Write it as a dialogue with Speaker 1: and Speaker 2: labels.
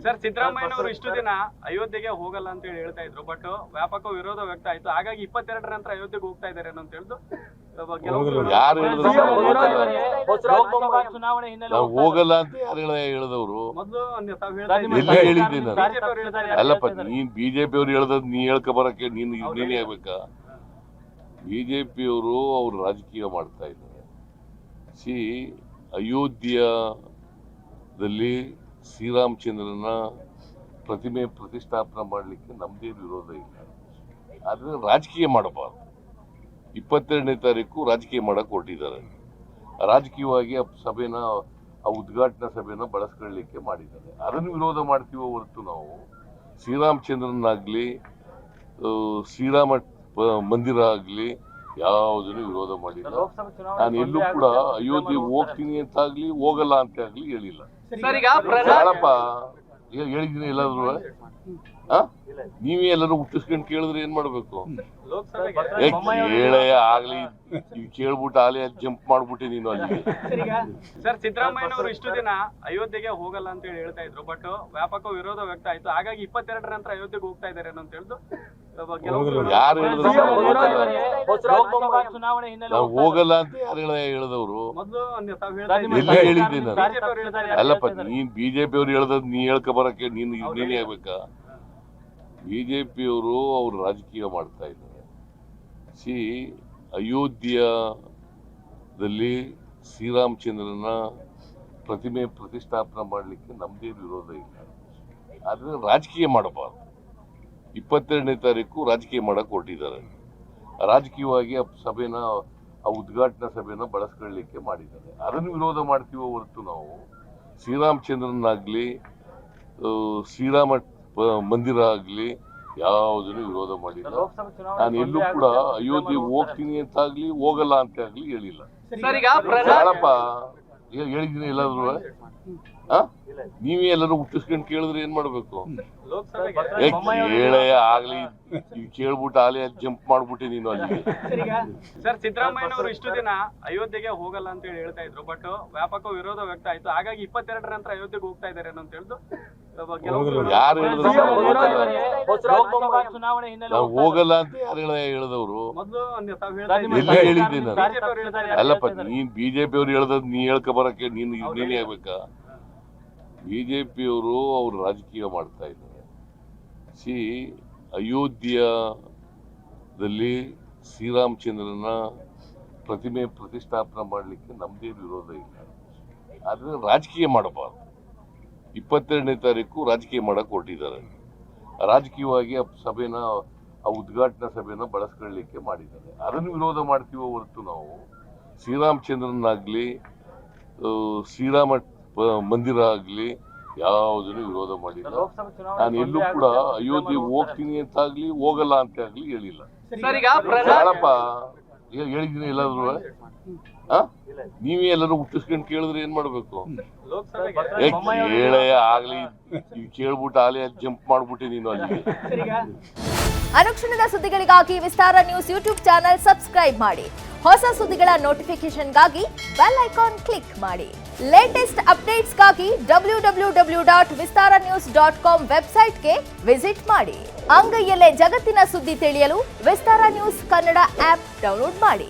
Speaker 1: Sir, ಸಿದ್ದರಾಮಯ್ಯನವರು ಇಷ್ಟು ದಿನ ಅಯೋಧ್ಯೆಗೆ ಹೋಗಲ್ಲ ಅಂತ ಹೇಳಿ ಹೇಳ್ತಾ ಇದ್ರು, ಬಟ್ ವ್ಯಾಪಕ ವಿರೋಧ ವ್ಯಕ್ತ ಆಯ್ತು. ಹಾಗಾಗಿ 22ರ ನಂತರ ಅಯೋಧ್ಯೆಗೆ ಹೋಗ್ತಾ ಇದ್ದಾರೆ ಅಂತ ಹೇಳಿದ್ರು
Speaker 2: ಯಾರು ಹೇಳಿದ್ರು?
Speaker 3: ಚುನಾವಣೆ ಹಿನ್ನೆಲೆ
Speaker 2: ಹೋಗಲ್ಲ ಅಂತ ಯಾರು ಹೇಳಿದವರು?
Speaker 1: ಮೊದಲು
Speaker 2: ಎಲ್ಲೇ ಹೇಳಿದ್ದೀನಿ ಅಲ್ಲಪ್ಪ. ನೀನ್ ಬಿಜೆಪಿ ಅವ್ರು ಹೇಳ್ದದ್ ನೀ ಹೇಳ್ಕ ಬರಕ್ಕೆ ನೀನೇ ಆಗ್ಬೇಕಾ? ಬಿಜೆಪಿಯವರು ಅವ್ರು ರಾಜಕೀಯ ಮಾಡ್ತಾ ಇದ್ದಾರೆ. ಅಯೋಧ್ಯದಲ್ಲಿ ಶ್ರೀರಾಮಚಂದ್ರನ ಪ್ರತಿಮೆ ಪ್ರತಿಷ್ಠಾಪನೆ ಮಾಡಲಿಕ್ಕೆ ನಮ್ದೇನು ವಿರೋಧ ಇಲ್ಲ. ಆದ್ರೆ ರಾಜಕೀಯ ಮಾಡಬಾರ್ದು. 22ನೇ ತಾರೀಕು ರಾಜಕೀಯ ಮಾಡಕ್ ಹೊರಟಿದ್ದಾರೆ. ರಾಜಕೀಯವಾಗಿ ಆ ಉದ್ಘಾಟನಾ ಸಭೆನ ಬಳಸ್ಕೊಳ್ಳಿಕ್ಕೆ ಮಾಡಿದ್ದಾರೆ. ಅದನ್ನು ವಿರೋಧ ಮಾಡ್ತೀವೋ ಹೊರತು ನಾವು ಶ್ರೀರಾಮಚಂದ್ರನಾಗ್ಲಿ ಶ್ರೀರಾಮ ಮಂದಿರ ಆಗ್ಲಿ ಯಾವುದನ್ನು ವಿರೋಧ ಮಾಡಿಲ್ಲ. ನಾನು ಎಲ್ಲೂ ಕೂಡ ಅಯೋಧ್ಯೆ ಹೋಗ್ತೀನಿ ಅಂತ ಆಗ್ಲಿ ಹೋಗಲ್ಲ ಅಂತ ಆಗ್ಲಿ ಹೇಳಿಲ್ಲ. ಯಾರಪ್ಪ ಹೇಳಿದ್ದೀನಿ ಎಲ್ಲಾದ್ರು? ನೀವೇ ಎಲ್ಲರೂ ಹುಟ್ಟಿಸ್ಕೊಂಡು ಕೇಳಿದ್ರೆ ಏನ್ ಮಾಡ್ಬೇಕು? ಕೇಳೇ ಆಗ್ಲಿ ಕೇಳ್ಬಿಟ್ಟು ಆಲೆ ಜಂಪ್ ಮಾಡ್ಬಿಟ್ಟೆ ನೀನು ಅಲ್ಲಿ.
Speaker 1: ಸರ್, ಸಿದ್ದರಾಮಯ್ಯನವರು ಇಷ್ಟು ದಿನ ಅಯೋಧ್ಯೆಗೆ ಹೋಗಲ್ಲ ಅಂತ ಹೇಳಿ ಹೇಳ್ತಾ ಇದ್ರು, ಬಟ್ ವ್ಯಾಪಕ ವಿರೋಧ ವ್ಯಕ್ತ ಆಯ್ತು. ಹಾಗಾಗಿ 22ರ ನಂತರ ಅಯೋಧ್ಯೆಗೆ ಹೋಗ್ತಾ ಇದ್ದಾರೆ ಅಂತ ಹೇಳಿದ್ರು
Speaker 2: ಯಾರು ಹೇಳಿದ್ರು?
Speaker 3: ಚುನಾವಣೆ ಹಿನ್ನೆಲೆ
Speaker 2: ಹೋಗಲ್ಲ ಅಂತ ಯಾರು ಹೇಳಿದವರು?
Speaker 1: ಮೊದಲು
Speaker 2: ಎಲ್ಲೇ ಹೇಳಿದ್ದೀನಿ ಅಲ್ಲಪ್ಪ. ನೀನ್ ಬಿಜೆಪಿ ಅವ್ರು ಹೇಳ್ದದ್ ನೀ ಹೇಳ್ಕ ಬರಕ್ಕೆ ನೀನೇ ಆಗ್ಬೇಕಾ? ಬಿಜೆಪಿಯವರು ಅವ್ರು ರಾಜಕೀಯ ಮಾಡ್ತಾ ಇದ್ದಾರೆ. ಅಯೋಧ್ಯದಲ್ಲಿ ಶ್ರೀರಾಮಚಂದ್ರನ ಪ್ರತಿಮೆ ಪ್ರತಿಷ್ಠಾಪನೆ ಮಾಡಲಿಕ್ಕೆ ನಮ್ದೇನು ವಿರೋಧ ಇಲ್ಲ. ಆದ್ರೆ ರಾಜಕೀಯ ಮಾಡಬಾರ್ದು. 22ನೇ ತಾರೀಕು ರಾಜಕೀಯ ಮಾಡಕ್ ಹೊರಟಿದ್ದಾರೆ. ರಾಜಕೀಯವಾಗಿ ಆ ಉದ್ಘಾಟನಾ ಸಭೆನ ಬಳಸ್ಕೊಳ್ಳಿಕ್ಕೆ ಮಾಡಿದ್ದಾರೆ. ಅದನ್ನು ವಿರೋಧ ಮಾಡ್ತೀವೋ ಹೊರತು ನಾವು ಶ್ರೀರಾಮಚಂದ್ರನಾಗ್ಲಿ ಶ್ರೀರಾಮ ಮಂದಿರ ಆಗ್ಲಿ ಯಾವುದನ್ನು ವಿರೋಧ ಮಾಡಿಲ್ಲ. ನಾನು ಎಲ್ಲೂ ಕೂಡ ಅಯೋಧ್ಯೆ ಹೋಗ್ತೀನಿ ಅಂತ ಆಗ್ಲಿ ಹೋಗಲ್ಲ ಅಂತ ಆಗ್ಲಿ ಹೇಳಿಲ್ಲ. ಯಾರಪ್ಪ ಹೇಳಿದ್ದೀನಿ ಎಲ್ಲಾದ್ರು? ನೀವೇ ಎಲ್ಲರೂ ಹುಟ್ಟಿಸ್ಕೊಂಡು ಕೇಳಿದ್ರೆ ಏನ್ ಮಾಡ್ಬೇಕು? ಕೇಳೇ ಆಗ್ಲಿ ಕೇಳ್ಬಿಟ್ಟು ಆಲೆ ಜಂಪ್ ಮಾಡ್ಬಿಟ್ಟೆ ನೀನು ಅಲ್ಲಿ.
Speaker 1: ಸರ್, ಸಿದ್ದರಾಮಯ್ಯನವರು ಇಷ್ಟು ದಿನ ಅಯೋಧ್ಯೆಗೆ ಹೋಗಲ್ಲ ಅಂತ ಹೇಳಿ ಹೇಳ್ತಾ ಇದ್ರು, ಬಟ್ ವ್ಯಾಪಕ ವಿರೋಧ ವ್ಯಕ್ತ ಆಯ್ತು. ಹಾಗಾಗಿ 22ರ ನಂತರ ಅಯೋಧ್ಯೆಗೆ ಹೋಗ್ತಾ ಇದ್ದಾರೆ ಅಂತ ಹೇಳಿದ್ರು
Speaker 2: ಯಾರು ಹೇಳಿದ್ರು?
Speaker 3: ಚುನಾವಣೆ ಹಿನ್ನೆಲೆ
Speaker 2: ಹೋಗಲ್ಲ ಅಂತ ಯಾರು ಹೇಳಿದವರು?
Speaker 1: ಮೊದಲು
Speaker 2: ಎಲ್ಲೇ ಹೇಳಿದ್ದೀನಿ ಅಲ್ಲಪ್ಪ. ನೀನ್ ಬಿಜೆಪಿ ಅವ್ರು ಹೇಳ್ದದ್ ನೀ ಹೇಳ್ಕ ಬರಕ್ಕೆ ನೀನೇ ಆಗ್ಬೇಕಾ? ಬಿಜೆಪಿಯವರು ಅವ್ರು ರಾಜಕೀಯ ಮಾಡ್ತಾ ಇದ್ದಾರೆ. ಅಯೋಧ್ಯದಲ್ಲಿ ಶ್ರೀರಾಮಚಂದ್ರನ ಪ್ರತಿಮೆ ಪ್ರತಿಷ್ಠಾಪನೆ ಮಾಡಲಿಕ್ಕೆ ನಮ್ದೇನು ವಿರೋಧ ಇಲ್ಲ. ಆದ್ರೆ ರಾಜಕೀಯ ಮಾಡಬಾರ್ದು. 22ನೇ ತಾರೀಕು ರಾಜಕೀಯ ಮಾಡಕ್ ಹೊರಟಿದ್ದಾರೆ. ರಾಜಕೀಯವಾಗಿ ಆ ಉದ್ಘಾಟನಾ ಸಭೆನ ಬಳಸ್ಕೊಳ್ಳಿಕ್ಕೆ ಮಾಡಿದ್ದಾರೆ. ಅದನ್ನು ವಿರೋಧ ಮಾಡ್ತೀವೋ ಹೊರತು ನಾವು ಶ್ರೀರಾಮಚಂದ್ರನಾಗ್ಲಿ ಶ್ರೀರಾಮ ಮಂದಿರ ಆಗ್ಲಿ ಯಾವುದನ್ನು ವಿರೋಧ ಮಾಡಿಲ್ಲ. ನಾನು ಎಲ್ಲೂ ಕೂಡ ಅಯೋಧ್ಯೆ ಹೋಗ್ತೀನಿ ಅಂತ ಆಗ್ಲಿ ಹೋಗಲ್ಲ ಅಂತ ಆಗ್ಲಿ ಹೇಳಿಲ್ಲ. ಯಾರಪ್ಪ ಹೇಳಿದ್ದೀನಿ ಎಲ್ಲಾದ್ರು? ನೀವೇ ಎಲ್ಲರೂ ಹುಟ್ಟಿಸ್ಕೊಂಡು ಕೇಳಿದ್ರೆ ಏನ್ ಮಾಡ್ಬೇಕು? ಕೇಳೇ ಆಗ್ಲಿ ಕೇಳ್ಬಿಟ್ಟು ಆಲೆ ಜಂಪ್ ಮಾಡ್ಬಿಟ್ಟೆ ನೀನು ಅಲ್ಲಿ.
Speaker 4: ಅನುಕ್ಷಣದ ಸುದ್ದಿಗಳಿಗಾಗಿ ವಿಸ್ತಾರ ನ್ಯೂಸ್ ಯೂಟ್ಯೂಬ್ ಚಾನೆಲ್ ಸಬ್ಸ್ಕ್ರೈಬ್ ಮಾಡಿ. ಹೊಸ ಸುದ್ದಿಗಳ ನೋಟಿಫಿಕೇಶನ್ಗಾಗಿ ಬೆಲ್ ಐಕಾನ್ ಕ್ಲಿಕ್ ಮಾಡಿ. ಲೇಟೆಸ್ಟ್ ಅಪ್ಡೇಟ್ಸ್ಗಾಗಿ www.vistaranews.com ವೆಬ್ಸೈಟ್ಗೆ ವಿಸಿಟ್ ಮಾಡಿ. ಅಂಗೈಯಲ್ಲೇ ಜಗತ್ತಿನ ಸುದ್ದಿ ತಿಳಿಯಲು ವಿಸ್ತಾರ ನ್ಯೂಸ್ ಕನ್ನಡ ಆಪ್ ಡೌನ್ಲೋಡ್ ಮಾಡಿ.